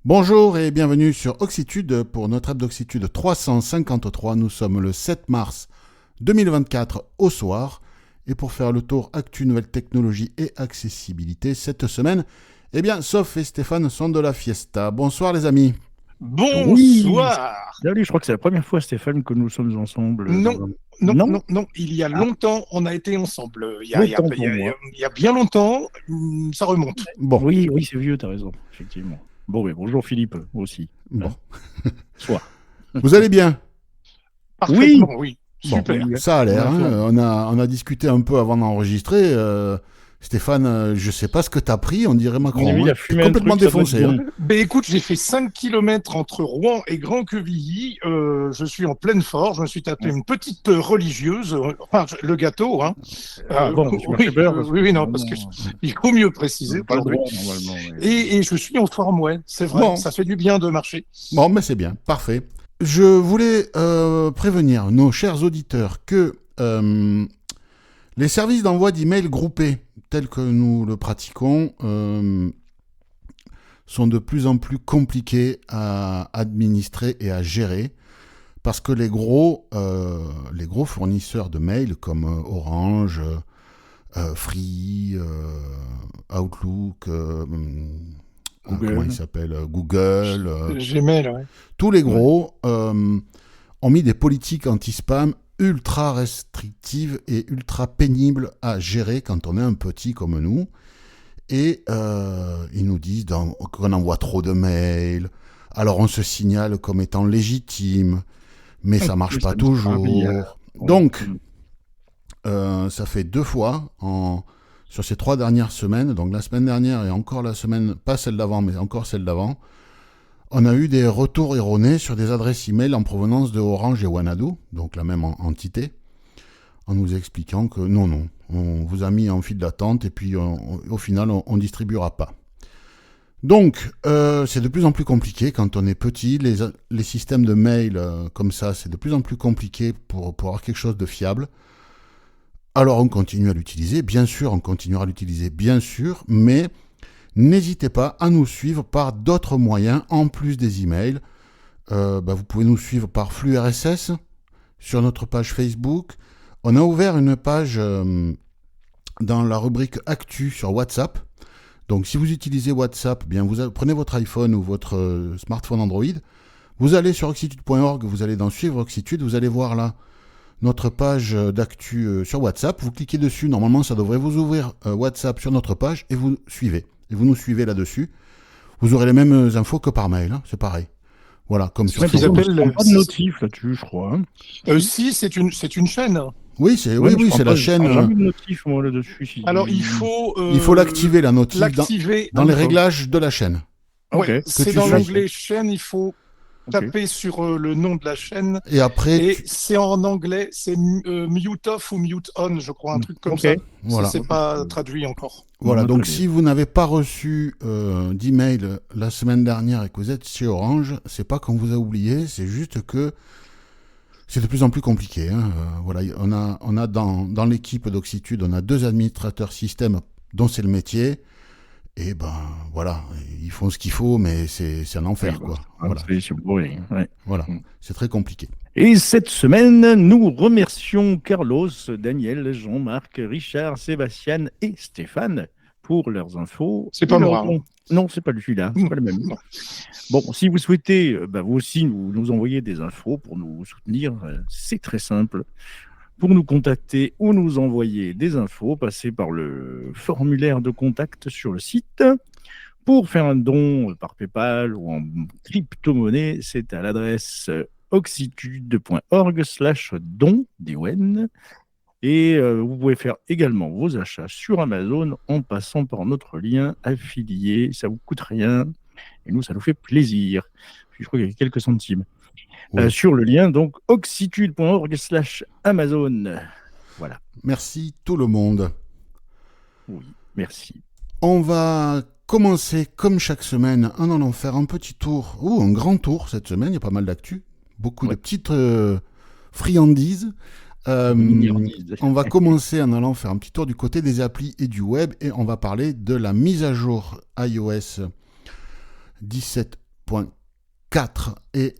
Bonjour et bienvenue sur Oxitude pour notre app d'Oxitude 353. Nous sommes le 7 mars 2024 au soir. Et pour faire le tour actu, nouvelles technologies et accessibilité, cette semaine, Soph et Stéphane sont de la fiesta. Bonsoir les amis. Oui, Bonsoir. salut, je crois que c'est la première fois, Stéphane, que nous sommes ensemble Non, dans un... non, Non. non, non. Il y a Ah, longtemps, on a été ensemble. autant pour moi. Il y a bien longtemps, ça remonte. Bon, Oui, oui, c'est vieux, t'as raison, effectivement. Bon, mais bonjour Philippe, aussi. bon. Hein, Soir. Vous allez bien? Oui, Parfaitement, oui. Bon, Super. ça a on l'air. a fait- On a discuté un peu avant d'enregistrer. Stéphane, je sais pas ce que t'as pris, on dirait à mon avis, Macron. il Hein. a T'es fumé un complètement truc, ça doit être défoncé. Hein. bon. Ben écoute, j'ai fait 5 kilomètres entre Rouen et Grand-Quevilly. Je suis en pleine forme. Je me suis tapé une petite religieuse. Enfin, le gâteau, hein. Ah bon, tu m'as fait Oui, peur, parce que oui, non, parce que normalement, il faut mieux on préciser n'a pas le aujourd'hui. droit, normalement. Mais... Et je suis en forme, ouais. C'est vrai. Bon, Ça fait du bien de marcher. bon, mais c'est bien, parfait. Je voulais prévenir nos chers auditeurs que les services d'envoi d'emails groupés, tels que nous le pratiquons, sont de plus en plus compliqués à administrer et à gérer parce que les gros fournisseurs de mails comme Orange, Free, Outlook, comment il Google. s'appelle, Google, Gmail, ouais. tous les Ouais. gros ont mis des politiques anti-spam ultra restrictives et ultra pénibles à gérer quand on est un petit comme nous. Et ils nous disent qu'on envoie trop de mails. Alors on se signale comme étant légitime, mais ça marche Oui, pas ça nous fera un toujours. billard. Ouais. Donc, ça fait 2 fois sur ces 3 dernières semaines, donc la semaine dernière et encore la semaine, pas celle d'avant, mais encore celle d'avant, on a eu des retours erronés sur des adresses email en provenance de Orange et Wanadoo, donc la même entité, en nous expliquant que non, on vous a mis en file d'attente et puis au final, on ne distribuera pas. Donc, c'est de plus en plus compliqué quand on est petit. Les systèmes de mail comme ça, c'est de plus en plus compliqué pour avoir quelque chose de fiable. Alors, on continue à l'utiliser. Bien sûr, on continuera à l'utiliser, bien sûr, mais n'hésitez pas à nous suivre par d'autres moyens en plus des emails. Vous pouvez nous suivre par flux RSS sur notre page Facebook. On a ouvert une page dans la rubrique Actu sur WhatsApp. Donc si vous utilisez WhatsApp, bien vous prenez votre iPhone ou votre smartphone Android, vous allez sur oxitude.org, vous allez dans Suivre Oxitude, vous allez voir là notre page d'actu sur WhatsApp. Vous cliquez dessus, normalement ça devrait vous ouvrir WhatsApp sur notre page et vous suivez. Et vous nous suivez là-dessus. Vous aurez les mêmes infos que par mail, hein, c'est pareil. Voilà, comme C'est sur ce Ouais, qu'ils par contre, Facebook. je appellent. prends pas de notif là-dessus, je crois. Hein. Si, c'est une chaîne. Oui, Ouais, mais je oui, prends c'est pas, la je chaîne. prends jamais de notif, moi, là-dessus. Alors, Il faut l'activer, la notif, l'activer. dans les D'accord. réglages de la chaîne. Ok. Ouais, Que c'est tu dans suis. l'onglet chaîne. Il faut Ok. taper sur le nom de la chaîne. Et après, Et c'est en anglais, c'est mute off ou mute on, je crois, un truc comme Ok. ça. voilà. C'est pas traduit encore. Voilà, On a donc traduit. si vous n'avez pas reçu d'email la semaine dernière et que vous êtes chez Orange, c'est pas qu'on vous a oublié, c'est juste que c'est de plus en plus compliqué. Hein. Voilà, on a dans l'équipe d'Oxitude, on a 2 administrateurs système dont c'est le métier. Et ben voilà, ils font ce qu'il faut, mais c'est un enfer, Oui, quoi. bah, Voilà, c'est brûlé. Ouais. voilà, c'est très compliqué. Et cette semaine, nous remercions Carlos, Daniel, Jean-Marc, Richard, Sébastien et Stéphane pour leurs infos. C'est et pas leurs moi. dons. Non, c'est pas celui-là, c'est Non, pas le même. non. Bon, si vous souhaitez, vous aussi, nous envoyer des infos pour nous soutenir, c'est très simple. Pour nous contacter ou nous envoyer des infos, passez par le formulaire de contact sur le site. Pour faire un don par PayPal ou en crypto-monnaie, c'est à l'adresse oxitude.org/don, DON. Et vous pouvez faire également vos achats sur Amazon en passant par notre lien affilié. Ça ne vous coûte rien et nous, ça nous fait plaisir. Puis je crois qu'il y a quelques centimes. Oui. Sur le lien, donc, oxitude.org/Amazon. Voilà. Merci tout le monde. Oui, merci. On va commencer comme chaque semaine en allant faire un petit tour, ou un grand tour cette semaine, il y a pas mal d'actu, beaucoup de petites friandises. On va commencer en allant faire un petit tour du côté des applis et du web et on va parler de la mise à jour iOS 17 17.4 et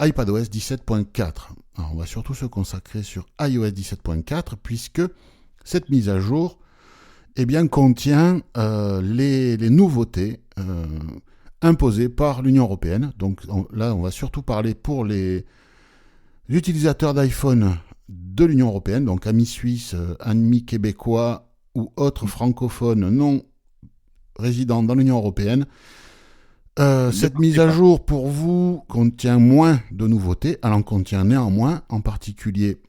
iPadOS 17.4. Alors, on va surtout se consacrer sur iOS 17.4 puisque cette mise à jour contient les nouveautés imposées par l'Union européenne. Donc là, on va surtout parler pour les utilisateurs d'iPhone de l'Union européenne, donc amis suisses, amis québécois ou autres francophones non résidents dans l'Union européenne. Cette mise à jour pour vous contient moins de nouveautés. Elle en contient néanmoins, en particulier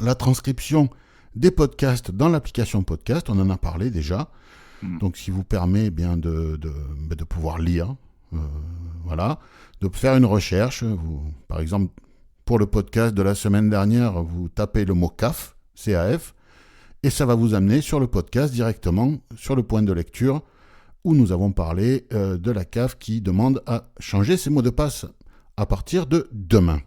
la transcription des podcasts dans l'application podcast. On en a parlé déjà. Donc, ce qui vous permet de pouvoir lire, de faire une recherche. Par exemple, pour le podcast de la semaine dernière, vous tapez le mot CAF, C-A-F, et ça va vous amener sur le podcast directement, sur le point de lecture, où nous avons parlé de la CAF qui demande à changer ses mots de passe à partir de demain.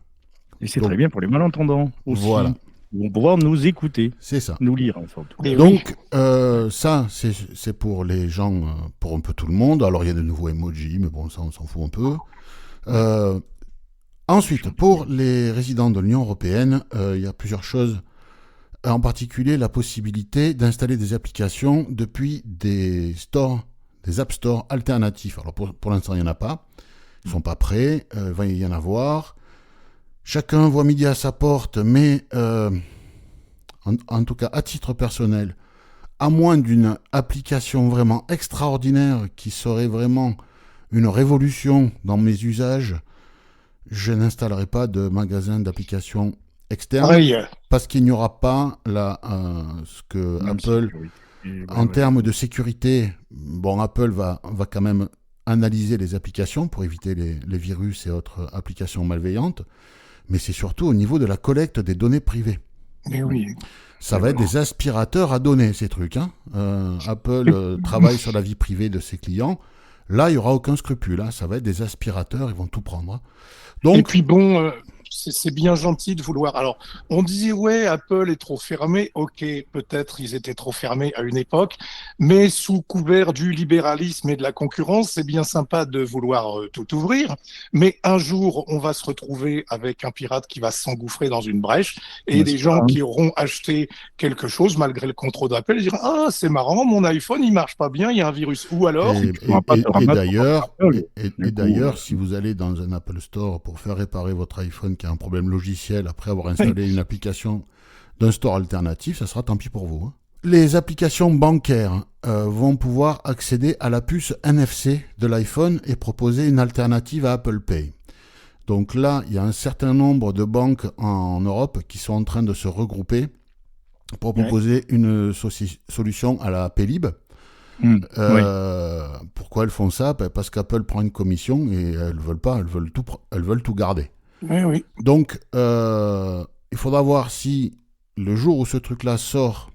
Et c'est très bien pour les malentendants aussi. Voilà. Ils vont pouvoir nous écouter. C'est ça. Nous lire, en fait. Donc, ça, c'est pour les gens, pour un peu tout le monde. Alors, il y a de nouveaux emojis, mais bon, ça, on s'en fout un peu. Ensuite, pour les résidents de l'Union européenne, il y a plusieurs choses. En particulier, la possibilité d'installer des applications depuis des App Store alternatifs. Alors, pour l'instant, il n'y en a pas. Ils ne sont pas prêts. Il va y en avoir. Chacun voit midi à sa porte, mais en tout cas, à titre personnel, à moins d'une application vraiment extraordinaire qui serait vraiment une révolution dans mes usages, je n'installerai pas de magasin d'applications externes parce qu'il n'y aura pas ce que Apple, en termes de sécurité, Apple va quand même analyser les applications pour éviter les virus et autres applications malveillantes, mais c'est surtout au niveau de la collecte des données privées. Mais oui. Ça va être des aspirateurs à données, ces trucs. Apple travaille sur la vie privée de ses clients. Là, il n'y aura aucun scrupule. Ça va être des aspirateurs, ils vont tout prendre. Donc, et puis c'est bien gentil de vouloir. Alors, on dit ouais, Apple est trop fermé. Ok, peut-être ils étaient trop fermés à une époque, mais sous couvert du libéralisme et de la concurrence, c'est bien sympa de vouloir tout ouvrir. Mais un jour, on va se retrouver avec un pirate qui va s'engouffrer dans une brèche et des gens qui auront acheté quelque chose malgré le contrôle d'Apple, ils diront ah c'est marrant, mon iPhone il marche pas bien, il y a un virus. Ou alors. Et d'ailleurs, si vous allez dans un Apple Store pour faire réparer votre iPhone qui a un problème logiciel après avoir installé une application d'un store alternatif, ça sera tant pis pour vous. Les applications bancaires vont pouvoir accéder à la puce NFC de l'iPhone et proposer une alternative à Apple Pay. Donc là, il y a un certain nombre de banques en Europe qui sont en train de se regrouper pour proposer une solution à la Paylib. Pourquoi elles font ça ? Parce qu'Apple prend une commission et elles veulent tout garder. Oui. Donc, il faudra voir si le jour où ce truc-là sort,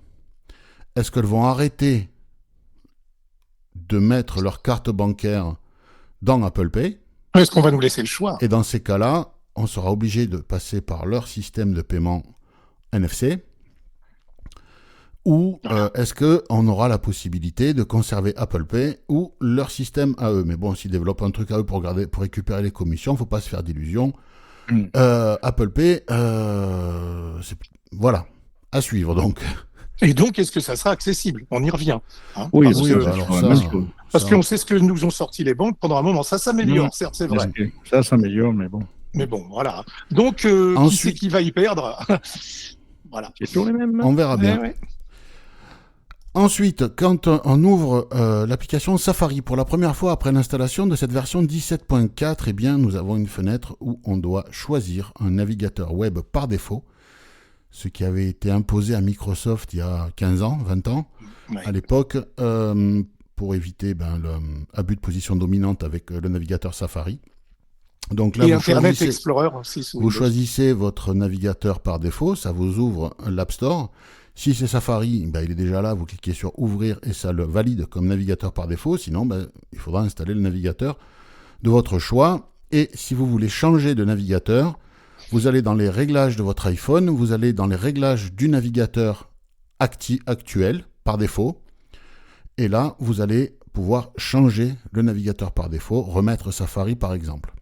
est-ce qu'elles vont arrêter de mettre leur carte bancaire dans Apple Pay ? Est-ce qu'on va nous laisser le choix ? Et dans ces cas-là, on sera obligé de passer par leur système de paiement NFC. Ou est-ce qu'on aura la possibilité de conserver Apple Pay ou leur système à eux ? Mais bon, s'ils développent un truc à eux pour récupérer les commissions, il ne faut pas se faire d'illusions. Apple Pay, voilà, à suivre donc. Et donc, est-ce que ça sera accessible ? On y revient. Oui, parce qu'on sait ce que nous ont sorti les banques pendant un moment. Ça s'améliore, certes, c'est vrai. Ça s'améliore, mais bon. Mais bon, voilà. Donc, qui c'est qui va y perdre ? Voilà. C'est toujours les mêmes. On verra bien. Ouais. Ensuite, quand on ouvre l'application Safari pour la première fois après l'installation de cette version 17.4, nous avons une fenêtre où on doit choisir un navigateur web par défaut, ce qui avait été imposé à Microsoft il y a 15 ans, 20 ans, à l'époque, pour éviter l'abus de position dominante avec le navigateur Safari. Donc là, et Internet Explorer aussi. Vous choisissez votre navigateur par défaut, ça vous ouvre l'App Store. Si c'est Safari, il est déjà là, vous cliquez sur Ouvrir et ça le valide comme navigateur par défaut. Sinon, il faudra installer le navigateur de votre choix. Et si vous voulez changer de navigateur, vous allez dans les réglages de votre iPhone, vous allez dans les réglages du navigateur actuel par défaut. Et là, vous allez pouvoir changer le navigateur par défaut, remettre Safari par exemple.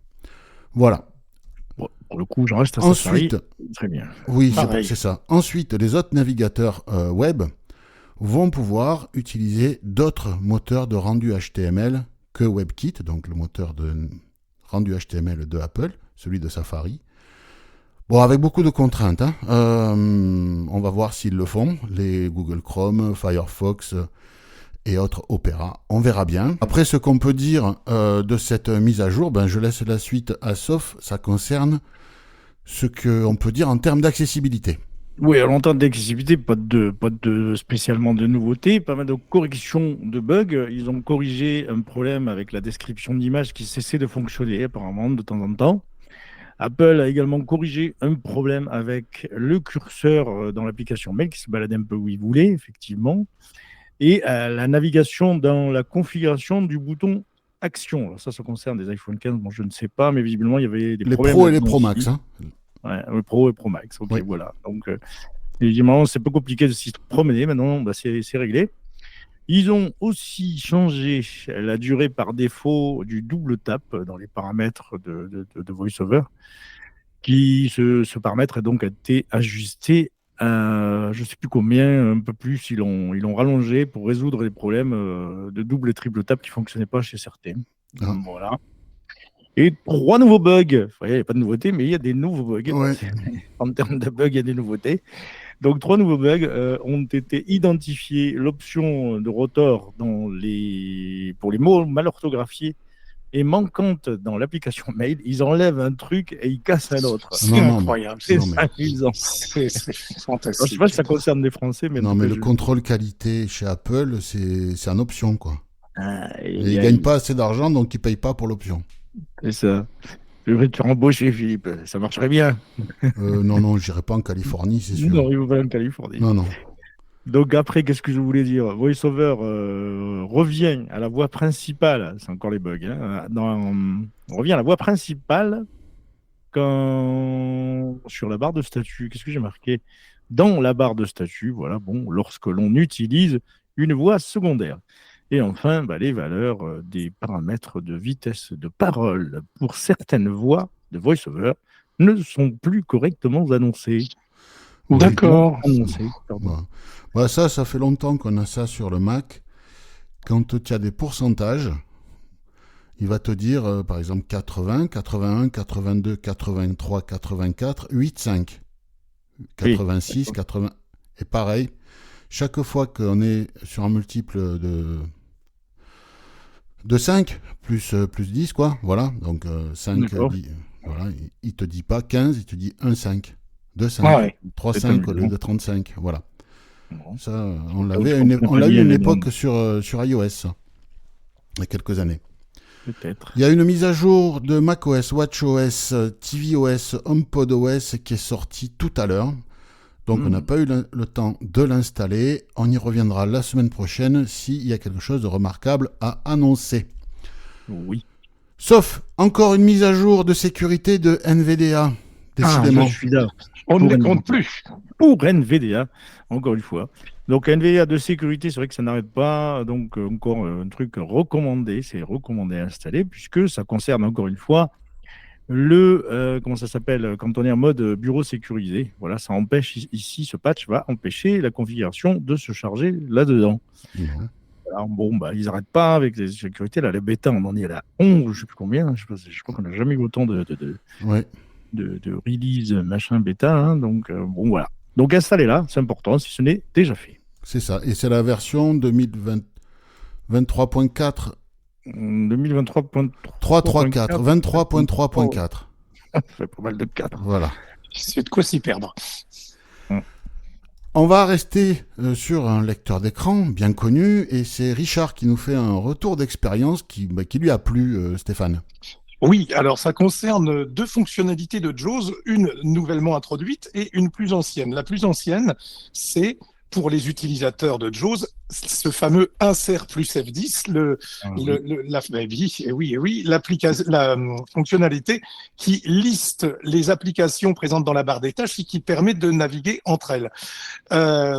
Voilà. Bon, pour le coup, j'en reste à Safari. Ensuite, Très bien. oui, Pareil. c'est ça. Ensuite, les autres navigateurs web vont pouvoir utiliser d'autres moteurs de rendu HTML que WebKit, donc le moteur de rendu HTML de Apple, celui de Safari. Bon, avec beaucoup de contraintes. Hein. On va voir s'ils le font. Les Google Chrome, Firefox et autres Opera. On verra bien. Après, ce qu'on peut dire de cette mise à jour, je laisse la suite à Soph. Ça concerne ce qu'on peut dire en termes d'accessibilité. Oui, alors en termes d'accessibilité, pas de spécialement de nouveautés, pas mal de corrections de bugs. Ils ont corrigé un problème avec la description d'image qui cessait de fonctionner apparemment de temps en temps. Apple a également corrigé un problème avec le curseur dans l'application Mail qui se baladait un peu où il voulait, effectivement, et la navigation dans la configuration du bouton Action. Alors ça concerne des iPhone 15, bon, je ne sais pas, mais visiblement, il y avait des Les problèmes. Pro et les là-dedans Pro aussi. Max. Hein. Ouais, le Pro et Pro Max, ok, Oui. voilà. Donc, évidemment, c'est peu compliqué de s'y promener. Maintenant, c'est réglé. Ils ont aussi changé la durée par défaut du double tap dans les paramètres de VoiceOver, ce paramètre a donc été ajusté à, je ne sais plus combien, un peu plus, ils l'ont rallongé pour résoudre les problèmes de double et triple tap qui ne fonctionnaient pas chez certains. Ah. Voilà. Et 3 nouveaux bugs. Il n'y a pas de nouveautés, mais il y a des nouveaux bugs. Ouais. En termes de bugs, il y a des nouveautés. Donc, 3 nouveaux bugs ont été identifiés. L'option de rotor pour les mots mal orthographiés et manquante dans l'application Mail. Ils enlèvent un truc et ils cassent un autre. C'est Non, incroyable. C'est non, mais- amusant. C'est Alors, je ne fantastique. sais pas si ça concerne des Français, mais... Non, mais le contrôle qualité chez Apple, c'est en option, quoi. Et ils gagnent pas assez d'argent, donc ils payent pas pour l'option. C'est ça. Je devrais te faire embaucher, Philippe. Ça marcherait bien. Non, j'irai pas en Californie, c'est sûr. Non, il faut pas en Californie. Non. Donc après, qu'est-ce que je voulais dire? VoiceOver revient à la voix principale. C'est encore les bugs. Hein, on revient à la voix principale sur la barre de statut. Qu'est-ce que j'ai marqué? Dans la barre de statut, voilà, bon, lorsque l'on utilise une voix secondaire. Et enfin, les valeurs des paramètres de vitesse de parole pour certaines voix de VoiceOver ne sont plus correctement annoncées. D'accord. Annoncées, pardon. Ça fait longtemps qu'on a ça sur le Mac. Quand tu as des pourcentages, il va te dire, par exemple, 80, 81, 82, 83, 84, 8, 5. 86, 80. Et pareil, chaque fois qu'on est sur un multiple de 5, plus 10, quoi. Voilà, donc 5, voilà, il te dit pas 15, il te dit 1, 5. 2, 5, Ah ouais. 3, C'est 5 au lieu amusant. de 35. Voilà. Bon. Ça, on l'a Donc, eu je à une comprends pas bien une les époque noms. sur iOS, ça, il y a quelques années. Peut-être. Il y a une mise à jour de macOS, watchOS, tvOS, HomePodOS qui est sortie tout à l'heure. Donc on n'a pas eu le temps de l'installer. On y reviendra la semaine prochaine s'il y a quelque chose de remarquable à annoncer. Oui. Sauf encore une mise à jour de sécurité de NVDA. Décidément. Je suis là. On ne les Pour compte plus. Pour NVDA, encore une fois. Donc NVDA de sécurité, c'est vrai que ça n'arrête pas. Donc encore un truc recommandé, c'est recommandé à installer puisque ça concerne encore une fois comment ça s'appelle, quand on est en mode bureau sécurisé. Voilà, ça empêche ici, ce patch va empêcher la configuration de se charger là-dedans. Non. Alors, bon, ils n'arrêtent pas avec les sécurités. Là, la bêta, on en est à la 11, je ne sais plus combien. Je crois qu'on n'a jamais eu autant de release machin bêta. Hein, donc, bon, voilà. Donc, installez-la, c'est important si ce n'est déjà fait. C'est ça. Et c'est la version 2023.4. 2023.3. 3.3.4. 23.3.4. Ça fait pas mal de 4. Voilà. C'est de quoi s'y perdre. On va rester sur un lecteur d'écran bien connu et c'est Richard qui nous fait un retour d'expérience qui lui a plu, Stéphane. Oui, alors ça concerne 2 fonctionnalités de JAWS, une nouvellement introduite et une plus ancienne. La plus ancienne, c'est pour les utilisateurs de JAWS, ce fameux insert plus F10, la fonctionnalité qui liste les applications présentes dans la barre des tâches et qui permet de naviguer entre elles.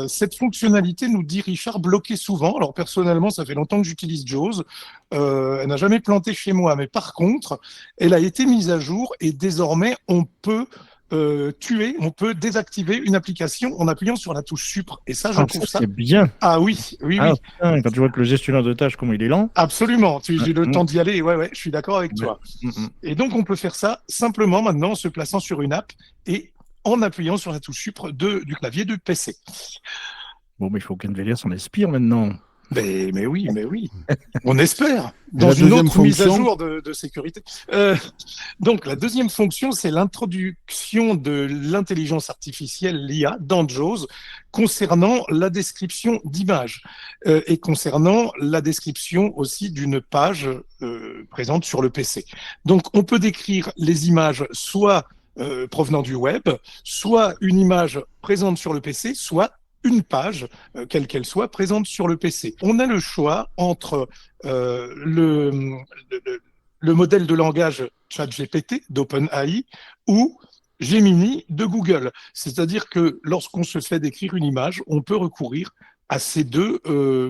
Cette fonctionnalité, nous dit Richard, bloquait souvent. Alors personnellement, ça fait longtemps que j'utilise JAWS. Elle n'a jamais planté chez moi, mais par contre, elle a été mise à jour et désormais, on peut désactiver une application en appuyant sur la touche Supre. Et ça, je trouve ça... C'est bien. Ah oui. Putain, quand tu vois que le gestionnaire de tâches, comment il est lent. Absolument. J'ai le temps d'y aller. Ouais, je suis d'accord avec toi. Et donc, on peut faire ça simplement maintenant en se plaçant sur une app et en appuyant sur la touche Supre du clavier du PC. Bon, mais il faut qu'NVIDIA s'en inspire maintenant. Mais oui. On espère. Dans une autre mise à jour de sécurité. Donc, la deuxième fonction, c'est l'introduction de l'intelligence artificielle, l'IA, dans JAWS, concernant la description d'images et concernant la description aussi d'une page présente sur le PC. Donc, on peut décrire les images soit provenant du web, soit une image présente sur le PC, soit une page, quelle qu'elle soit, présente sur le PC. On a le choix entre le modèle de langage ChatGPT d'OpenAI ou Gemini de Google. C'est-à-dire que lorsqu'on se fait décrire une image, on peut recourir à ces deux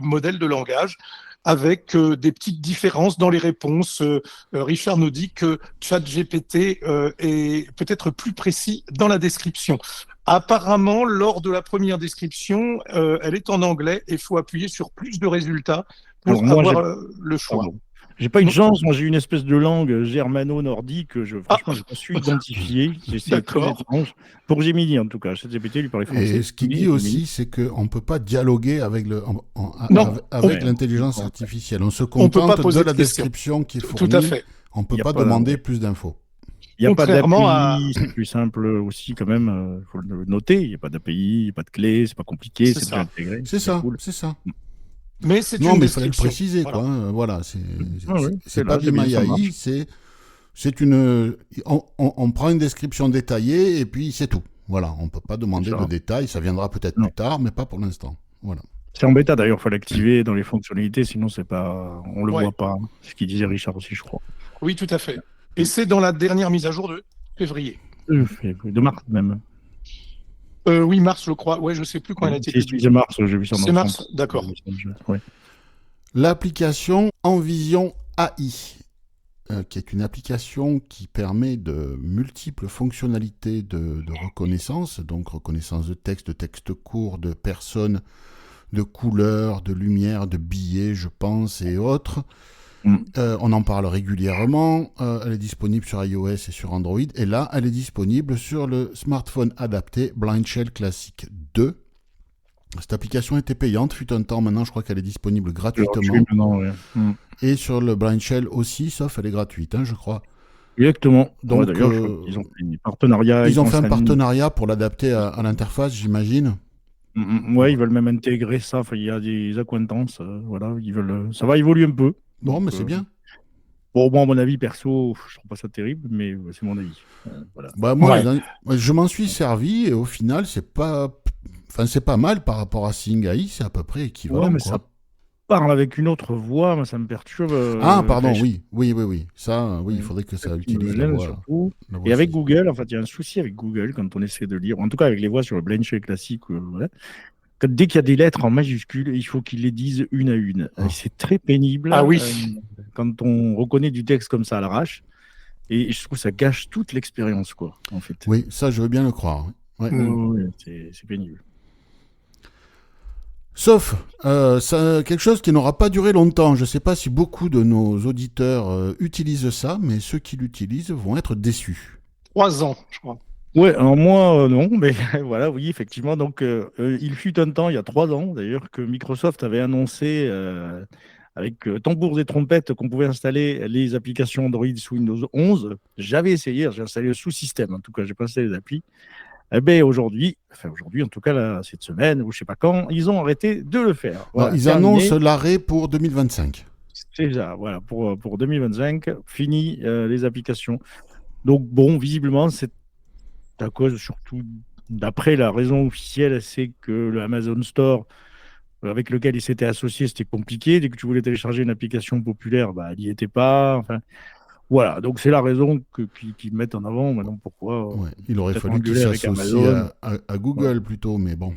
modèles de langage avec des petites différences dans les réponses. Richard nous dit que ChatGPT est peut-être plus précis dans la description. Apparemment, lors de la première description, elle est en anglais et il faut appuyer sur plus de résultats pour avoir le choix. Pardon. J'ai pas eu de chance, moi j'ai une espèce de langue germano-nordique que franchement je me suis identifié. C'est très étrange. Pour Gemini en tout cas, ChatGPT lui parlait français. Et ce qu'il dit aussi, c'est qu'on ne peut pas dialoguer avec l'intelligence artificielle. On se contente de la description qui est fournie. Tout à fait. On ne peut pas demander plus d'infos. Il n'y a pas d'API, c'est plus simple aussi quand même, il faut le noter. Il n'y a pas d'API, il n'y a pas de clé, c'est pas compliqué, c'est déjà intégré. C'est ça, cool. c'est ça. Mais c'est non, mais il fallait le préciser, quoi. Voilà, c'est pas du MyAI, c'est une. On prend une description détaillée et puis c'est tout. Voilà, on peut pas demander de détails. Ça viendra peut-être plus tard, mais pas pour l'instant. Voilà. C'est en bêta d'ailleurs, il faut l'activer dans les fonctionnalités, sinon c'est pas, on le voit pas. C'est ce qu'il disait Richard aussi, je crois. Oui, tout à fait. Et c'est dans la dernière mise à jour de février. De mars même. Oui, mars, je crois. Ouais, je sais plus quand elle a été publiée. C'est mars, j'ai vu ça. C'est mars, d'accord. Ouais. L'application Envision AI, qui est une application qui permet de multiples fonctionnalités de reconnaissance, donc reconnaissance de texte court, de personnes, de couleurs, de lumière, de billets, je pense, et autres. On en parle régulièrement. Elle est disponible sur iOS et sur Android. Et là, elle est disponible sur le smartphone adapté Blind Shell Classic 2. Cette application était payante, fut un temps. Maintenant, je crois qu'elle est disponible gratuitement. Et sur le Blind Shell aussi, sauf elle est gratuite, je crois. Exactement. Donc, d'ailleurs, ils ont fait un partenariat. Ils ont fait un partenariat pour l'adapter à l'interface, j'imagine. Ouais, ils veulent même intégrer ça. Enfin, il y a des accointances. Voilà, ils veulent. Ça va évoluer un peu. Bon, mais c'est bien. Bon, moi, à mon avis, perso, je trouve pas ça terrible, mais c'est mon avis. Voilà. Bah, moi, je m'en suis servi et au final, c'est pas mal par rapport à Sing AI, c'est à peu près équivalent. Ouais, mais ça parle avec une autre voix, moi, ça me perturbe. Pardon, oui. Ça, il faudrait que ça utilise la voix. Et avec Google, en fait, il y a un souci avec Google quand on essaie de lire, en tout cas avec les voix sur le Blind Shell classique, dès qu'il y a des lettres en majuscules, il faut qu'ils les disent une à une. C'est très pénible. Ah oui. Quand on reconnaît du texte comme ça à l'arrache. Et je trouve que ça gâche toute l'expérience, quoi, en fait. Oui, ça, je veux bien le croire. Ouais. C'est pénible. Sauf, quelque chose qui n'aura pas duré longtemps. Je ne sais pas si beaucoup de nos auditeurs utilisent ça, mais ceux qui l'utilisent vont être déçus. 3 ans, je crois. Ouais, alors moi, non, mais voilà, oui, effectivement. Donc, il fut un temps, il y a 3 ans d'ailleurs, que Microsoft avait annoncé avec tambours et trompettes qu'on pouvait installer les applications Android sous Windows 11. J'avais essayé, j'ai installé le sous-système, en tout cas, j'ai pas installé les applis. Eh bien, aujourd'hui, en tout cas, là, cette semaine, ou je sais pas quand, ils ont arrêté de le faire. Voilà, ils annoncent l'arrêt pour 2025. C'est ça, voilà, pour 2025, fini les applications. Donc, bon, visiblement, c'est à cause surtout D'après la raison officielle, c'est que le Amazon Store avec lequel il s'était associé, c'était compliqué. Dès que tu voulais télécharger une application populaire, bah, elle n'y était pas. Enfin, voilà, donc c'est la raison qu'ils mettent en avant. Maintenant, pourquoi Ouais. Il aurait peut-être fallu qu'il engueuler avec s'associe Amazon. à Ouais. Google plutôt, mais bon.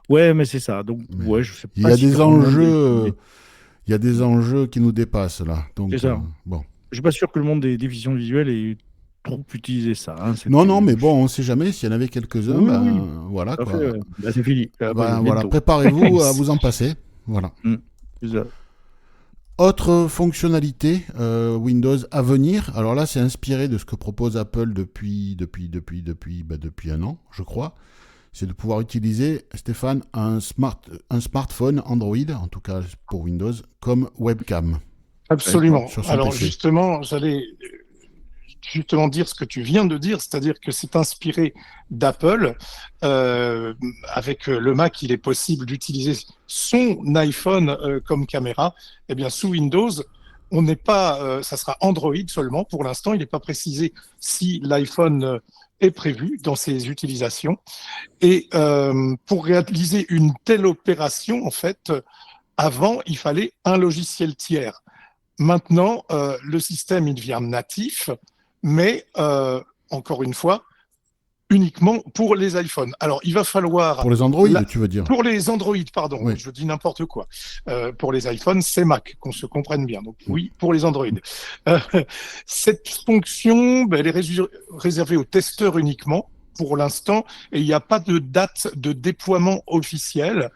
Ouais, mais c'est ça. Donc, Mais ouais, je sais il y pas a si des grand monde enjeux, est utilisé. il y a des enjeux qui nous dépassent là. C'est Donc ça. bon. Je suis pas sûr que le monde des diffusions visuelles ait trop utilisé ça, hein. Non, non, C'était. mais bon, on sait jamais. S'il y en avait quelques-uns, Oui, oui, ben voilà tout à fait. quoi. Ouais. Bah, c'est fini. Ben voilà, Bientôt. préparez-vous à vous en passer. Voilà. Mm, c'est ça. Autre fonctionnalité Windows à venir. Alors là, c'est inspiré de ce que propose Apple depuis un an, je crois. C'est de pouvoir utiliser, Stéphane, un smartphone Android, en tout cas pour Windows, comme webcam Absolument. sur son Alors PC. justement, j'allais justement dire ce que tu viens de dire, c'est-à-dire que c'est inspiré d'Apple. Avec le Mac, il est possible d'utiliser son iPhone comme caméra. Eh bien, sous Windows, on n'est pas, ça sera Android seulement. Pour l'instant, il n'est pas précisé si l'iPhone est prévu dans ses utilisations. Et pour réaliser une telle opération, en fait, avant, il fallait un logiciel tiers. Maintenant, le système, il devient natif, mais encore une fois, uniquement pour les iPhones. Alors, il va falloir... Pour les Android, tu veux dire? Pour les Android, pardon, Oui. je dis n'importe quoi. Pour les iPhones, c'est Mac, qu'on se comprenne bien. Donc oui, pour les Android. Euh, cette fonction, ben, elle est réservée aux testeurs uniquement pour l'instant, et il n'y a pas de date de déploiement officielle.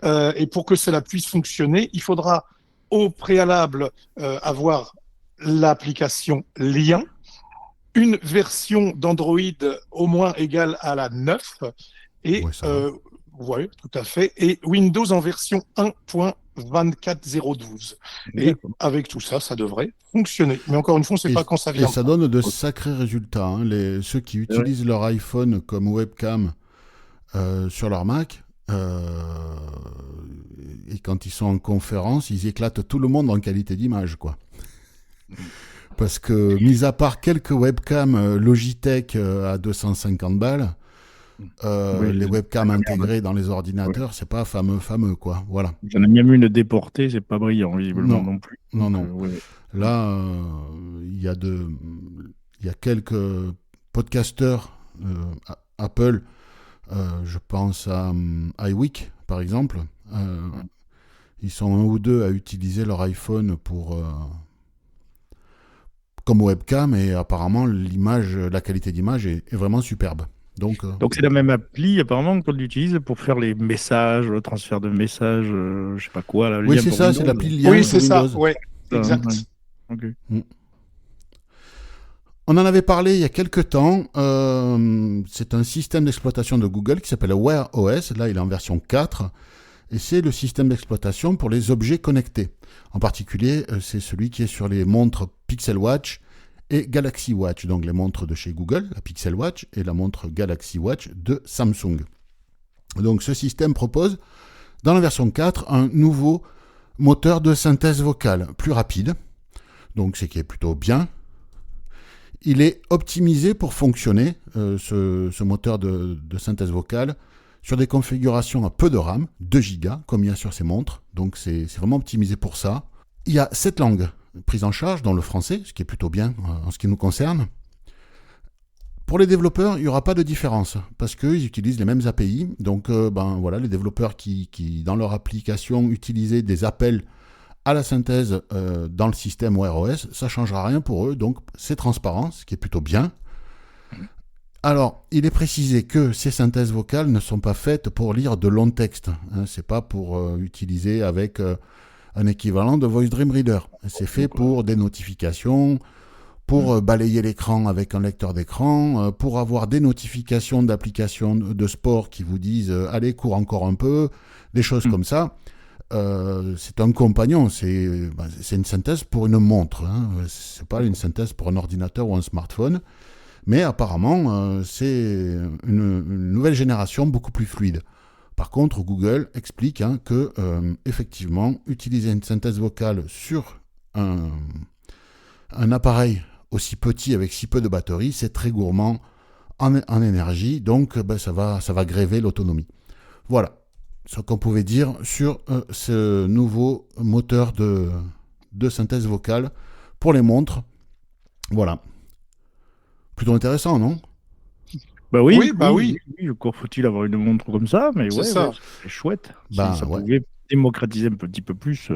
Et pour que cela puisse fonctionner, il faudra au préalable avoir l'application Lien, une version d'Android au moins égale à la 9, et Ouais, ça va. ouais, tout à fait, et Windows en version 1.24012. Et D'accord. avec tout ça, ça devrait fonctionner. Mais encore une fois, on ne sait Et, pas quand ça et ça viendra. donne de sacrés résultats. Hein. Ceux qui C'est vrai. utilisent leur iPhone comme webcam sur leur Mac, et quand ils sont en conférence, ils éclatent tout le monde en qualité d'image, quoi. Parce que, mis à part quelques webcams Logitech à 250 balles, Oui, les webcams regarde. intégrées dans les Ouais. ordinateurs, c'est pas fameux, quoi. Voilà. J'en ai même une déportée, c'est pas brillant, visiblement Non, non plus. non, Donc, non. ouais. Là, il y a quelques podcasteurs Apple, je pense à iWeek, par exemple. Ils sont un ou deux à utiliser leur iPhone comme webcam et apparemment la qualité d'image est vraiment superbe. Donc, Donc c'est la même appli apparemment qu'on utilise pour faire les messages, le transfert de messages, je sais pas quoi, là, le oui, lien c'est pour ça, c'est Windows. l'appli Lien Oui, sous c'est ça, Windows. ouais, Ça, hein, ouais. exact. Ok. On en avait parlé il y a quelques temps. C'est un système d'exploitation de Google qui s'appelle Wear OS. Là, il est en version 4. Et c'est le système d'exploitation pour les objets connectés. En particulier, c'est celui qui est sur les montres Pixel Watch et Galaxy Watch, donc les montres de chez Google, la Pixel Watch, et la montre Galaxy Watch de Samsung. Donc ce système propose, dans la version 4, un nouveau moteur de synthèse vocale, plus rapide, donc c'est qui est plutôt bien. Il est optimisé pour fonctionner, ce moteur de synthèse vocale, sur des configurations à peu de RAM, 2 Go, comme il y a sur ces montres, donc c'est vraiment optimisé pour ça. Il y a 7 langues prises en charge, dont le français, ce qui est plutôt bien en ce qui nous concerne. Pour les développeurs, il n'y aura pas de différence, parce qu'ils utilisent les mêmes API, donc voilà, les développeurs qui, dans leur application, utilisaient des appels à la synthèse dans le système Wear OS, ça ne changera rien pour eux, donc c'est transparent, ce qui est plutôt bien. Alors, il est précisé que ces synthèses vocales ne sont pas faites pour lire de longs textes. Hein, c'est pas pour utiliser avec un équivalent de Voice Dream Reader. C'est fait pour des notifications, pour balayer l'écran avec un lecteur d'écran, pour avoir des notifications d'applications de sport qui vous disent « Allez, cours encore un peu », des choses comme ça. C'est un compagnon, c'est une synthèse pour une montre. Hein. C'est pas une synthèse pour un ordinateur ou un smartphone. Mais apparemment, c'est une nouvelle génération beaucoup plus fluide. Par contre, Google explique que, effectivement, utiliser une synthèse vocale sur un appareil aussi petit avec si peu de batterie, c'est très gourmand en énergie, donc ça va gréver l'autonomie. Voilà ce qu'on pouvait dire sur ce nouveau moteur de synthèse vocale pour les montres. Voilà. Plutôt intéressant, non? Bah oui, Oui, bah oui. encore faut-il avoir une montre comme ça, mais C'est ça. c'est chouette. Bah, Si ça ouais. pouvait démocratiser un petit peu plus Eh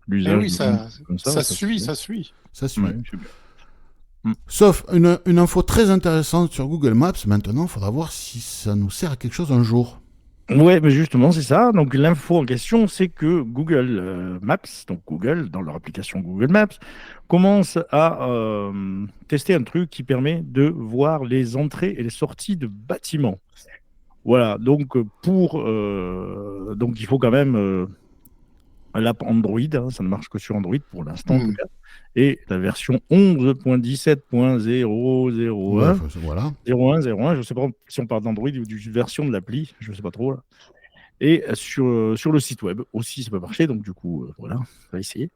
l'usage oui, de ça, montres comme ça ça suit, serait- ça suit. Ça suit. Ouais, c'est bien. Sauf une info très intéressante sur Google Maps. Maintenant, il faudra voir si ça nous sert à quelque chose un jour. Ouais, mais justement, c'est ça. Donc, l'info en question, c'est que Google Maps, donc Google, dans leur application Google Maps, commence à tester un truc qui permet de voir les entrées et les sorties de bâtiments. Voilà, donc donc il faut quand même l'app Android, hein, ça ne marche que sur Android pour l'instant en tout cas, et la version 11.17.001. Bref, voilà. 01, je ne sais pas si on parle d'Android ou d'une version de l'appli, je ne sais pas trop là. Et sur le site web aussi, ça peut marcher, donc du coup, voilà, on va essayer.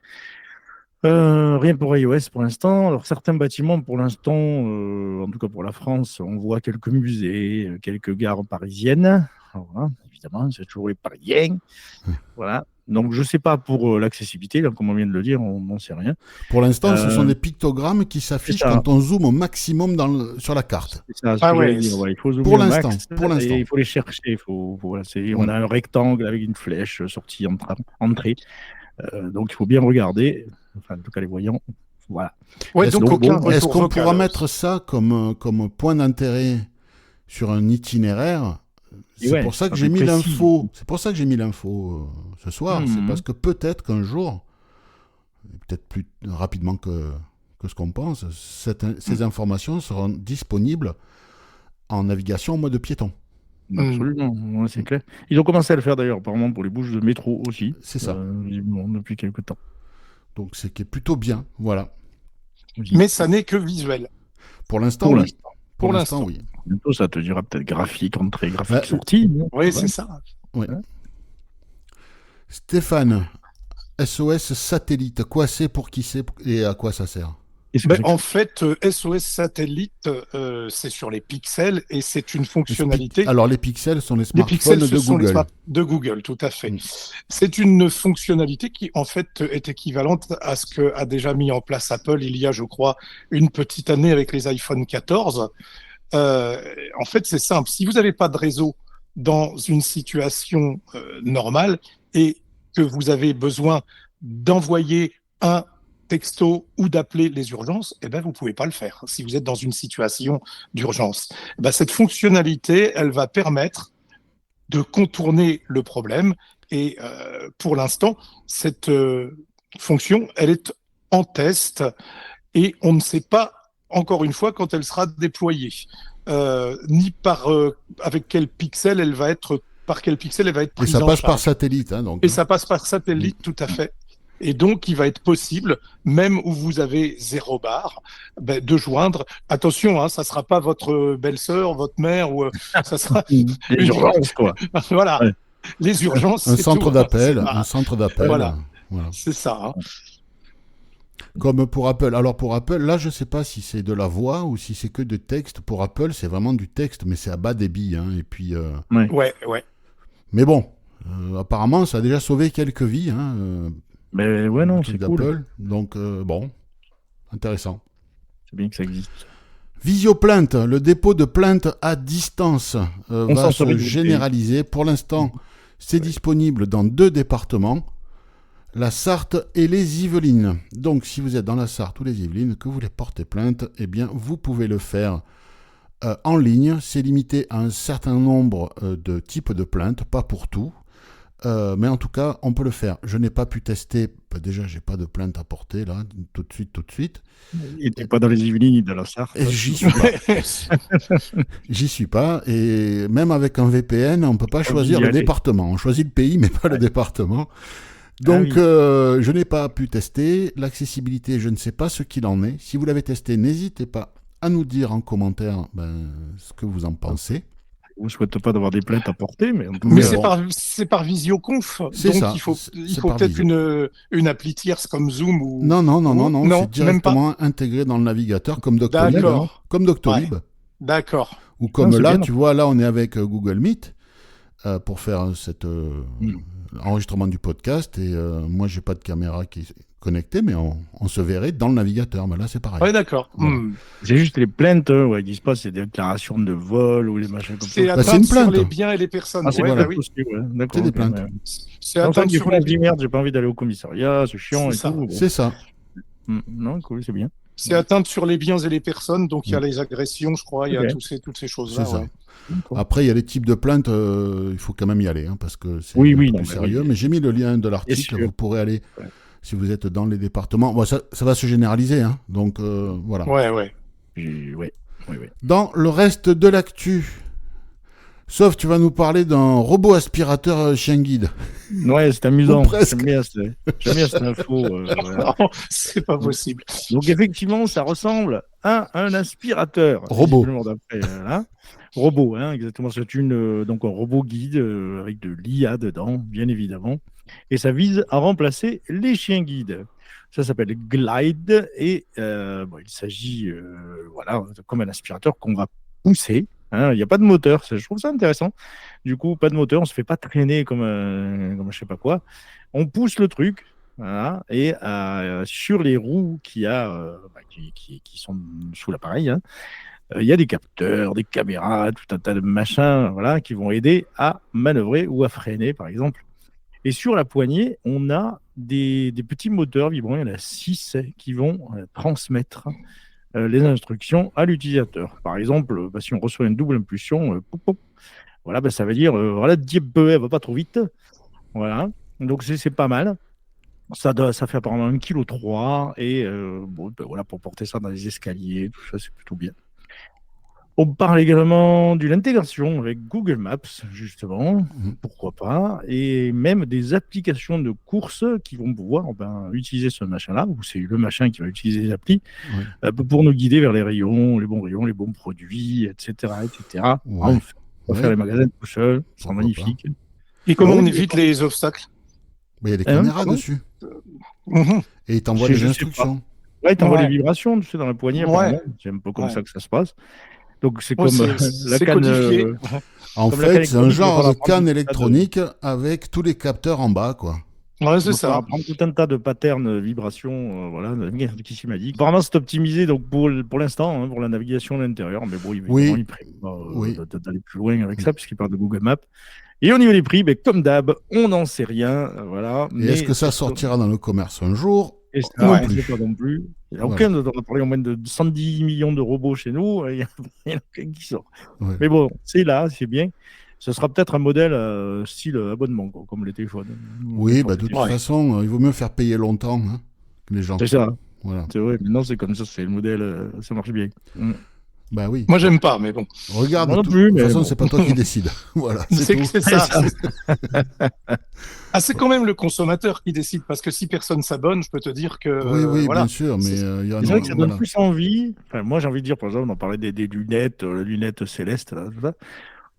Rien pour iOS pour l'instant. Alors, certains bâtiments, pour l'instant, en tout cas pour la France, on voit quelques musées, quelques gares parisiennes. Alors, voilà, évidemment, c'est toujours les Parisiens. Voilà. Donc, je ne sais pas pour l'accessibilité, là, comme on vient de le dire, on n'en sait rien. Pour l'instant, ce sont des pictogrammes qui s'affichent c'est ça. quand on zoome au maximum sur la carte. C'est ça, ce Ah que ouais, j'allais dire, ouais. Il faut zoomer pour au l'instant, max, pour l'instant. et il faut les chercher. Voilà, on a un rectangle avec une flèche sortie, entrée. Donc, il faut bien regarder. Enfin, en tout cas, les voyants. Voilà. Ouais, Est-ce donc qu'on aucun est-ce retour qu'on vocal. pourra mettre ça comme point d'intérêt sur un itinéraire? Et C'est ouais, pour ça que ça j'ai fait mis précis. l'info. C'est pour ça que j'ai mis l'info ce soir. Mhm. C'est parce que peut-être qu'un jour, peut-être plus rapidement que ce qu'on pense, ces informations seront disponibles en navigation en mode piéton. Absolument, ouais, c'est clair. Ils ont commencé à le faire d'ailleurs, apparemment, pour les bouches de métro aussi. C'est ça. Visiblement, depuis quelques temps. Donc c'est qui est plutôt bien. Voilà. Mais ça n'est que visuel. Pour l'instant, Pour oui. l'instant. Pour l'instant, oui. Bientôt, ça te dira peut-être graphique, entrée, graphique, Ouais. sortie. non Oui, Ouais. c'est ça. Oui. Stéphane, SOS satellite, quoi c'est, pour qui c'est et à quoi ça sert? Qu'est-ce que Ben, c'est que en fait, SOS Satellite, c'est sur les pixels et c'est une fonctionnalité. Alors les pixels sont les Les smartphones pixels, de ce sont les Google. smartphones de Google, tout à fait. Mm. C'est une fonctionnalité qui, en fait, est équivalente à ce que a déjà mis en place Apple il y a, je crois, une petite année avec les iPhone 14. En fait, c'est simple. Si vous n'avez pas de réseau dans une situation normale et que vous avez besoin d'envoyer un texto ou d'appeler les urgences, eh ben, vous pouvez pas le faire si vous êtes dans une situation d'urgence. Eh ben, cette fonctionnalité, elle va permettre de contourner le problème et pour l'instant, cette fonction, elle est en test et on ne sait pas encore une fois quand elle sera déployée, ni par avec quel pixel elle va être, par quel pixel elle va être Et prise ça en passe par charge. satellite. Hein, donc, Et ça passe par satellite, tout à fait. Et donc, il va être possible, même où vous avez 0 bar, ben, de joindre. Attention, hein, ça sera pas votre belle-sœur, votre mère, ou ça sera les urgences, quoi. voilà. Ouais. Les urgences. un c'est centre tout, hein. d'appel, Voilà. un centre d'appel. Voilà. Voilà. C'est ça. Hein. Comme pour Apple. Alors pour Apple, là je sais pas si c'est de la voix ou si c'est que de texte. Pour Apple, c'est vraiment du texte, mais c'est à bas débit. Hein, et puis, Ouais. mais bon, apparemment, ça a déjà sauvé quelques vies. Hein, Mais ouais, non, le truc c'est cool. d'Apple. Donc bon, intéressant. C'est bien que ça existe. Visioplainte, le dépôt de plainte à distance va s'en se serait douté. généraliser. Pour l'instant, c'est disponible dans 2 départements, la Sarthe et les Yvelines. Donc, si vous êtes dans la Sarthe ou les Yvelines, que vous voulez porter plainte, eh bien, vous pouvez le faire en ligne. C'est limité à un certain nombre de types de plaintes, pas pour tout. Mais en tout cas, on peut le faire. Je n'ai pas pu tester. Déjà, j'ai pas de plainte à porter là, tout de suite. Il n'était pas dans les Yvelines ni dans la Sarthe. Et j'y suis pas. J'y suis pas. Et même avec un VPN, on peut pas choisir le département. On choisit le pays, mais pas le département. Donc, je n'ai pas pu tester. L'accessibilité, je ne sais pas ce qu'il en est. Si vous l'avez testé, n'hésitez pas à nous dire en commentaire ce que vous en pensez. Je ne souhaite pas d'avoir des plaintes à porter, mais en tout Mais cas, c'est par visioconf. C'est donc ça, il faut c'est peut-être par une appli tierce comme Zoom ou. Non, Non, c'est même directement intégré dans le navigateur comme Doctolib. D'accord. Comme Doctolib. Ouais. D'accord. Ou comme c'est là, bien. tu vois, là, on est avec Google Meet pour faire cet enregistrement du podcast. Et moi, j'ai pas de caméra qui est connectée, mais on se verrait dans le navigateur. Mais là, c'est pareil. Ouais, d'accord. Voilà. C'est juste les plaintes, ouais, ils disent pas c'est des déclarations de vol ou les machins comme ça. C'est c'est atteinte une sur plainte. les biens et les personnes. Ah, c'est Ouais, des voilà. bah plaintes oui. aussi, ouais. D'accord. C'est des ok, plaintes. ouais. C'est Non, ça, atteinte des sur fois, on les se dit merde, j'ai pas envie d'aller au commissariat, c'est chiant C'est et ça. tout. Bon. C'est ça. Non, cool, c'est bien. C'est atteinte sur les biens et les personnes, donc il y a les agressions, je crois, il y a Ok. toutes ces choses-là. C'est ça. Ouais. D'accord. Après, il y a les types de plaintes, il faut quand même y aller, hein, parce que c'est Oui, un oui, peu non, plus mais sérieux. oui. Mais j'ai mis le lien de Bien l'article, sûr. vous pourrez aller, Ouais. si vous êtes dans les départements. Bon, ça va se généraliser, hein, donc voilà. Ouais, ouais. Ouais. Dans le reste de l'actu, sauf tu vas nous parler d'un robot aspirateur chien guide. Ouais, c'est amusant. Ou presque. J'aime bien cette info. Voilà. Non, c'est pas possible. Donc effectivement, ça ressemble à un aspirateur. Robot. Visiblement, d'après, là. Robot, hein, exactement. C'est donc un robot guide avec de l'IA dedans, bien évidemment. Et ça vise à remplacer les chiens guides. Ça s'appelle Glide et il s'agit voilà, comme un aspirateur qu'on va pousser. Hein. Il n'y a pas de moteur. Je trouve ça intéressant. Du coup, pas de moteur. On ne se fait pas traîner comme je sais pas quoi. On pousse le truc. Voilà, et sur les roues qui sont sous l'appareil, hein, il y a des capteurs, des caméras, tout un tas de machins, voilà, qui vont aider à manœuvrer ou à freiner, par exemple. Et sur la poignée, on a des petits moteurs vibrants, il y en a 6 qui vont transmettre les instructions à l'utilisateur. Par exemple, si on reçoit une double impulsion, voilà, ça veut dire, voilà, elle va pas trop vite. Voilà, donc c'est pas mal. Ça fait apparemment 1,3 kg et voilà, pour porter ça dans les escaliers, tout ça, c'est plutôt bien. On parle également d'une intégration avec Google Maps, justement, pourquoi pas, et même des applications de course qui vont pouvoir utiliser ce machin-là, ou c'est le machin qui va utiliser les applis, pour nous guider vers les bons produits, etc. etc. Ouais. On va faire les magasins tout seul, ce sera Pourquoi magnifique. Et comment Ah oui, on évite les obstacles? Mais il y a des caméras pardon dessus. Mhm. Et ils t'envoient Je des sais instructions. Ouais, t'envoies Ouais. des vibrations, tu sais, dans la poignée, Ouais. apparemment. C'est un peu comme Ouais. ça que ça se passe. Donc, c'est Ouais, comme la c'est canne. codifié. En Comme la fait, canne c'est un électronique, genre il va de falloir prendre canne tout un tas de- électronique avec tous les capteurs en bas, quoi. Ouais, Il c'est va falloir ça. prendre tout un tas de patterns, vibrations, voilà, qui m'a dit. Apparemment, c'est optimisé donc pour l'instant, hein, pour la navigation à l'intérieur. Mais bon, évidemment, Oui. il ne prévoit pas Oui. d'aller plus loin avec ça, puisqu'il parle de Google Maps. Et au niveau des prix, comme d'hab, on n'en sait rien. Voilà, Et est-ce que ça sortira dans le commerce un jour? Et ça, Non on plus. ne sait pas non plus. Il n'y a Voilà. aucun, on a parlé au moins de 110 millions de robots chez nous, il n'y en a aucun qui sort. Ouais. Mais bon, c'est là, c'est bien. Ce sera peut-être un modèle style abonnement, quoi, comme les téléphones. Oui, de toute Ouais. façon, il vaut mieux faire payer longtemps, hein, les gens. C'est ça, Voilà. c'est vrai. Maintenant, c'est comme ça, c'est le modèle, ça marche bien. Bah oui. Moi, j'aime pas, mais bon. Regarde, Moi non de plus, toute mais façon, bon. c'est pas toi qui décide. Voilà, c'est tout. C'est ça. Ah, c'est quand même le consommateur qui décide, parce que si personne s'abonne, je peux te dire que Oui, voilà. bien sûr, mais il y en C'est vrai que ça donne voilà. plus envie. Enfin, moi, j'ai envie de dire, par exemple, on parlait des lunettes, les lunettes célestes, là,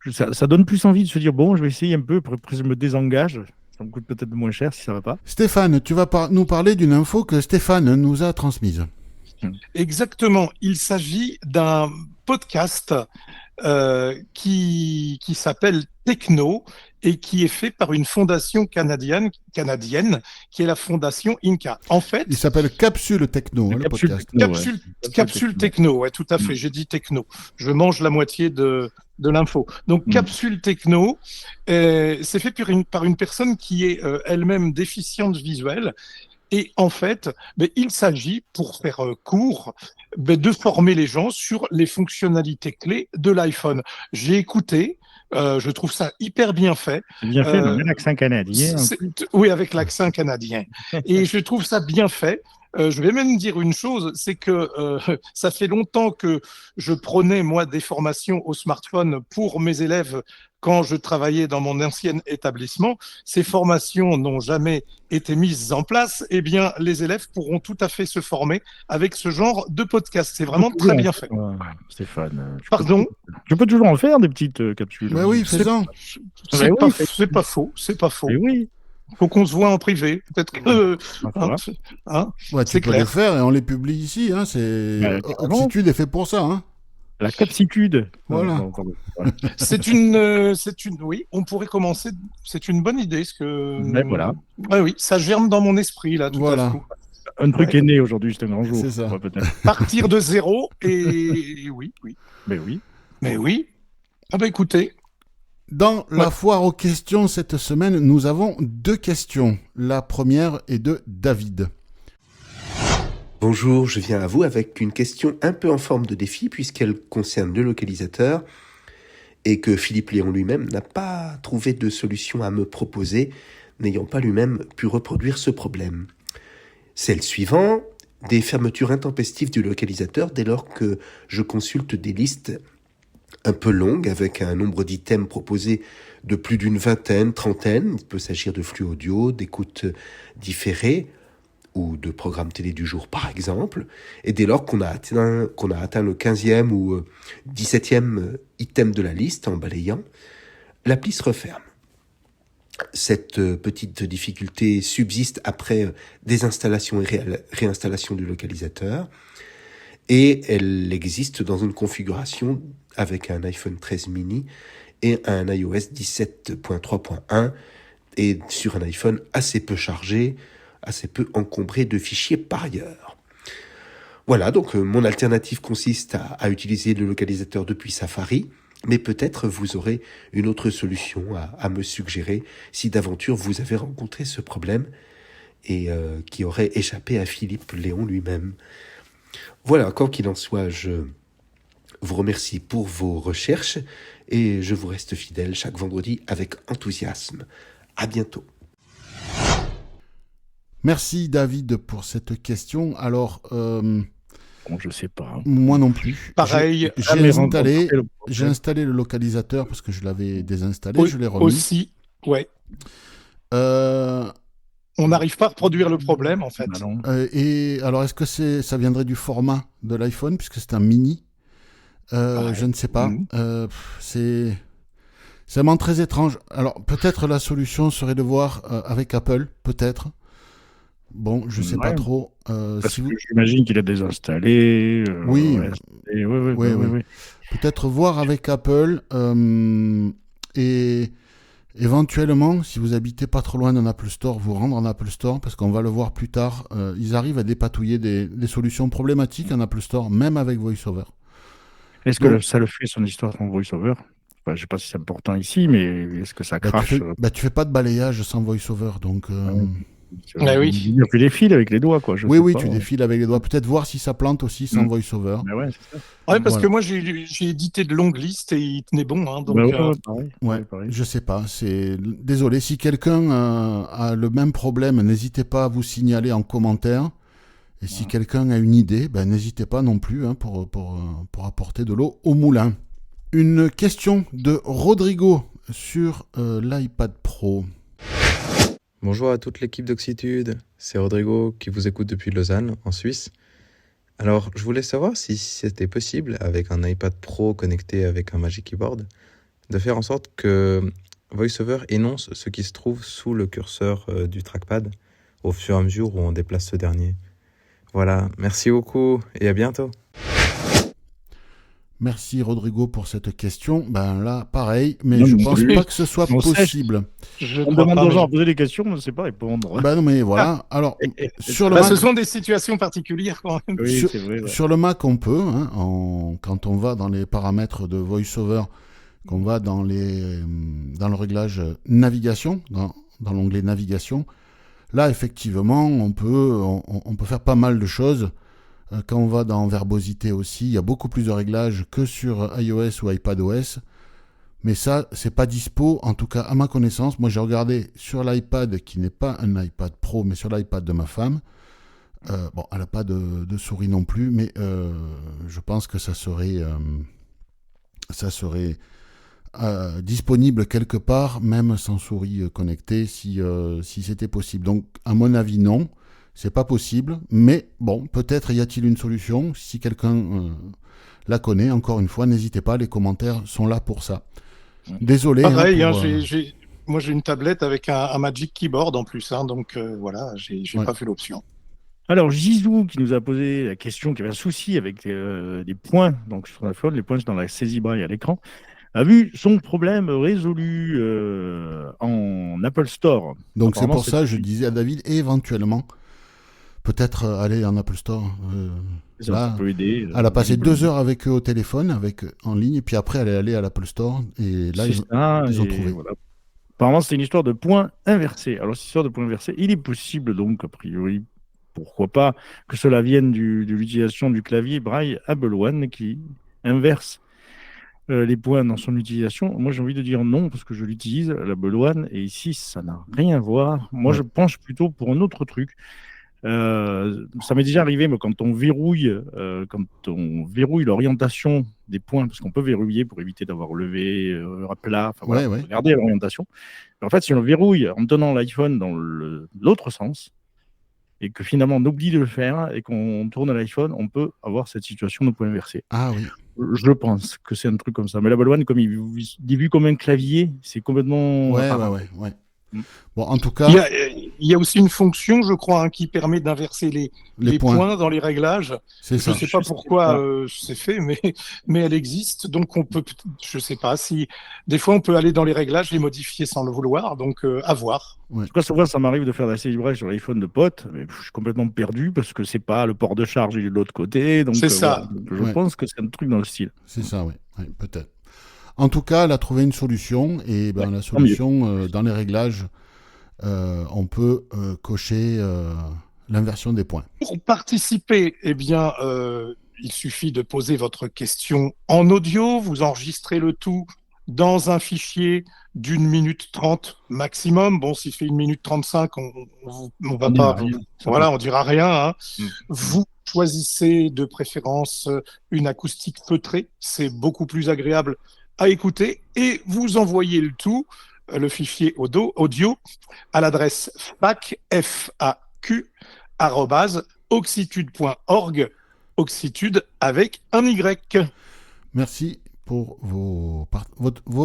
tout ça. Ça donne plus envie de se dire, bon, je vais essayer un peu, après je me désengage. Ça me coûte peut-être moins cher si ça va pas. Stéphane, tu vas nous parler d'une info que Stéphane nous a transmise. Exactement. Il s'agit d'un podcast qui s'appelle Techno et qui est fait par une fondation canadienne qui est la fondation Inca. En fait, Il s'appelle Capsule Techno, hein, le Capsule podcast. Techno, Capsule Techno, ouais, tout à fait. J'ai dit Techno. Je mange la moitié de l'info. Donc, Capsule Techno, c'est fait par une personne qui est elle-même déficiente visuelle. Et en fait, il s'agit, pour faire court, de former les gens sur les fonctionnalités clés de l'iPhone. J'ai écouté, je trouve ça hyper bien fait. C'est bien fait, mais l'accent canadien. Oui, avec l'accent canadien. Et je trouve ça bien fait. Je vais même dire une chose, c'est que ça fait longtemps que je prenais, moi, des formations au smartphone pour mes élèves quand je travaillais dans mon ancien établissement. Ces formations n'ont jamais été mises en place. Eh bien, les élèves pourront tout à fait se former avec ce genre de podcast. C'est vraiment très bien fait. Stéphane. Pardon? Je peux toujours en faire des petites capsules. Bah oui, fais-en. C'est pas faux. C'est pas faux. Mais oui. Faut qu'on se voit en privé. Peut-être que. Ouais, tu c'est peux clair. les faire et on les publie ici. Hein, Bah, carrément. Optitude est fait pour ça. Hein. La capsitude. Voilà. Non, pardon. Voilà. Oui, on pourrait commencer. C'est une bonne idée, ce que. Mais voilà. Ouais, oui, ça germe dans mon esprit là, tout à Voilà, coup. Un truc Ouais. est né aujourd'hui, c'est un grand jour. c'est ça. Ouais, peut-être. Partir de zéro et oui, oui. Mais oui. Mais oui. Ah bah écoutez, Dans la Ouais. foire aux questions cette semaine, nous avons 2 questions. La première est de David. Bonjour, je viens à vous avec une question un peu en forme de défi puisqu'elle concerne le localisateur et que Philippe Léon lui-même n'a pas trouvé de solution à me proposer, n'ayant pas lui-même pu reproduire ce problème. C'est le suivant, des fermetures intempestives du localisateur dès lors que je consulte des listes un peu longues avec un nombre d'items proposés de plus d'une vingtaine, trentaine. Il peut s'agir de flux audio, d'écoute différée, ou de programme télé du jour par exemple, et dès lors qu'on a atteint le 15e ou 17e item de la liste en balayant, l'appli se referme. Cette petite difficulté subsiste après désinstallation et réinstallation du localisateur, et elle existe dans une configuration avec un iPhone 13 mini et un iOS 17.3.1, et sur un iPhone assez peu chargé, assez peu encombré de fichiers par ailleurs. Voilà, donc mon alternative consiste à utiliser le localisateur depuis Safari, mais peut-être vous aurez une autre solution à me suggérer si d'aventure vous avez rencontré ce problème et qui aurait échappé à Philippe Léon lui-même. Voilà, quoi qu'il en soit, je vous remercie pour vos recherches et je vous reste fidèle chaque vendredi avec enthousiasme. À bientôt. Merci David pour cette question. Alors, Bon, je sais pas. moi non plus. pareil. J'ai installé le localisateur parce que je l'avais désinstallé, Oui, je l'ai remis. Aussi, ouais. Euh, On n'arrive pas à reproduire le problème en fait. Ah non. et alors, est-ce que ça viendrait du format de l'iPhone puisque c'est un mini? Ouais. Je ne sais pas. Mhm. C'est vraiment très étrange. Alors, peut-être la solution serait de voir avec Apple, peut-être. Bon, je sais pas Ouais. trop. Parce Si vous... que j'imagine qu'il a désinstallé. Oui. Oui. Peut-être voir avec Apple et éventuellement, si vous habitez pas trop loin d'un Apple Store, vous rendre en Apple Store parce qu'on va le voir plus tard. Ils arrivent à dépatouiller des solutions problématiques en Apple Store, même avec VoiceOver. Est-ce que Donc- ça le fait son histoire en VoiceOver? Enfin, je sais pas si c'est important ici, mais est-ce que ça crache? Tu fais pas de balayage sans VoiceOver, donc. Ah oui. Tu défiles avec les doigts, quoi. Oui, pas. tu défiles avec les doigts. Peut-être voir si ça plante aussi sans VoiceOver. Bah ouais, c'est ça. Ouais, parce Voilà. que moi j'ai édité de longues listes et il tenait bon. Hein, donc, Bah ouais, pareil. Ouais, pareil. je sais pas. Désolé. Si quelqu'un a le même problème, n'hésitez pas à vous signaler en commentaire. Et si quelqu'un a une idée, ben, n'hésitez pas non plus pour apporter de l'eau au moulin. Une question de Rodrigo sur l'iPad Pro. Bonjour à toute l'équipe d'Oxitude, c'est Rodrigo qui vous écoute depuis Lausanne, en Suisse. Alors, je voulais savoir si c'était possible, avec un iPad Pro connecté avec un Magic Keyboard, de faire en sorte que VoiceOver énonce ce qui se trouve sous le curseur du trackpad, au fur et à mesure où on déplace ce dernier. Voilà, merci beaucoup et à bientôt. Merci Rodrigo pour cette question. Ben là, pareil, mais Non, je mais pense salut. pas que ce soit On sait. possible. je On crois demande pas, aux mais- gens à poser des questions, on ne sait pas répondre. Ben non, mais voilà. Alors, sur le Bah, Mac, ce sont des situations particulières quand même. Oui, sur, c'est vrai. Ouais. sur le Mac, on peut, hein, quand on va dans les paramètres de VoiceOver, qu'on va dans le réglage navigation, dans l'onglet navigation, là, effectivement, on peut faire pas mal de choses. Quand on va dans verbosité aussi, il y a beaucoup plus de réglages que sur iOS ou iPadOS. Mais ça, c'est pas dispo, en tout cas à ma connaissance. Moi, j'ai regardé sur l'iPad, qui n'est pas un iPad Pro, mais sur l'iPad de ma femme. Bon, elle n'a pas de souris non plus, mais je pense que ça serait disponible quelque part, même sans souris connectée, si c'était possible. Donc, à mon avis, non, c'est pas possible. Mais bon, peut-être y a-t-il une solution. Si quelqu'un la connaît, encore une fois, n'hésitez pas, les commentaires sont là pour ça. Désolé. Pareil, hein, moi j'ai une tablette avec un Magic Keyboard en plus, hein, donc voilà, j'ai Ouais. pas fait l'option. Alors, Gizou qui nous a posé la question, qui avait un souci avec des points donc, sur l'iPhone, les points dans la saisie braille à l'écran, a vu son problème résolu en Apple Store. Donc c'est Apparemment, pour ça que je disais à David, éventuellement, peut-être aller en Apple Store. ça Là, peut aider. elle a passé 2 heures avec eux au téléphone, en ligne, et puis après elle est allée à l'Apple Store, et là ils ont trouvé. Voilà. Apparemment, c'est une histoire de points inversés. Alors, cette histoire de points inversés, il est possible donc, a priori, pourquoi pas, que cela vienne de l'utilisation du clavier braille Apple One qui inverse les points dans son utilisation. Moi, j'ai envie de dire non, parce que je l'utilise, la Apple One, et ici, ça n'a rien à voir. Moi, Ouais. je penche plutôt pour un autre truc. Ça m'est déjà arrivé, mais quand on verrouille l'orientation des points, parce qu'on peut verrouiller pour éviter d'avoir levé à plat, enfin, voilà, Ouais. regarder l'orientation. En fait, si on verrouille en tenant l'iPhone dans l'autre sens, et que finalement on oublie de le faire, et qu'on tourne l'iPhone, on peut avoir cette situation de point inversé. Ah oui. Je pense que c'est un truc comme ça. Mais la Apple One, comme il est vu comme un clavier, c'est complètement... Ouais. Mm. Bon, en tout cas, Il y a aussi une fonction, je crois, qui permet d'inverser les points dans les réglages. c'est Je ça. ne sais pas pourquoi c'est fait, mais elle existe. Donc, on peut, je ne sais pas si des fois on peut aller dans les réglages, les modifier sans le vouloir. Donc, à voir. En tout cas, souvent, ça m'arrive de faire de la saisie braille sur l'iPhone de potes, mais je suis complètement perdu parce que c'est pas le port de charge, il est de l'autre côté. Donc, C'est ça. Voilà. Je pense que c'est un truc dans le style. C'est ça, oui. Ouais, peut-être. En tout cas, elle a trouvé une solution, et ben, la tant mieux. solution, dans les réglages, on peut cocher l'inversion des points. Pour participer, eh bien, il suffit de poser votre question en audio. Vous enregistrez le tout dans un fichier d'1 minute 30 maximum. Bon, s'il fait 1 minute 35, on va pas. Voilà, on dira rien. Hein. Vous choisissez de préférence une acoustique feutrée. C'est beaucoup plus agréable à écouter. Et vous envoyez le tout, le fichier audio, à l'adresse fac@oxitude.org, Oxitude avec un Y. Merci pour vos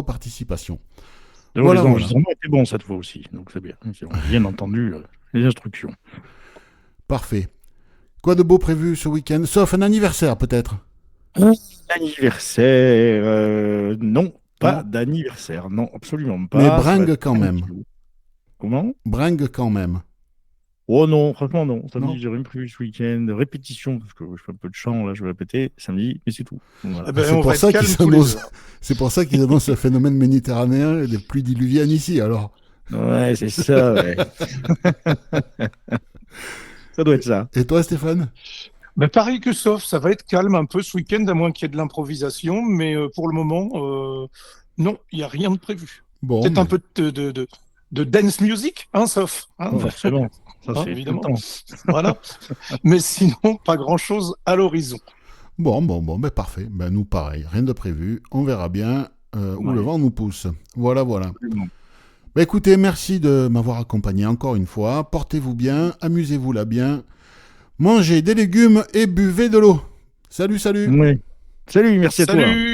participations. Voilà, les enregistrements étaient bons cette fois aussi, donc c'est bien. On a bien entendu les instructions. Parfait. Quoi de beau prévu ce week-end, sauf un anniversaire peut-être? Anniversaire, non, pas d'anniversaire, non, absolument pas. Mais bringue quand même. Comment? Bringue quand même. Oh non, franchement non. Samedi, Non. j'ai rien prévu ce week-end. Répétition, parce que je fais un peu de chant, là, je vais répéter samedi, mais c'est tout. Donc, voilà. Eh ben, C'est on pour va ça être calme qu'ils tous les annoncent- deux. C'est pour ça qu'ils annoncent le phénomène méditerranéen et des pluies diluviennes ici, alors. Ouais, c'est ça, ouais. Ça doit être ça. Et toi, Stéphane? Mais pareil que Sauf, ça va être calme un peu ce week-end, à moins qu'il y ait de l'improvisation. Mais pour le moment, non, il n'y a rien de prévu. Bon, Peut-être mais- un peu de dance music, hein, Sauf. Hein, Forcément. Ça, Ah, c'est évidemment. tout le temps. Voilà. Mais sinon, pas grand-chose à l'horizon. Bon, mais parfait. Ben, nous, pareil, rien de prévu. On verra bien où Ouais. le vent nous pousse. Voilà. Absolument. Ben, écoutez, merci de m'avoir accompagné encore une fois. Portez-vous bien, amusez-vous là bien. Mangez des légumes et buvez de l'eau. Salut. Ouais. Salut, merci à toi. Salut!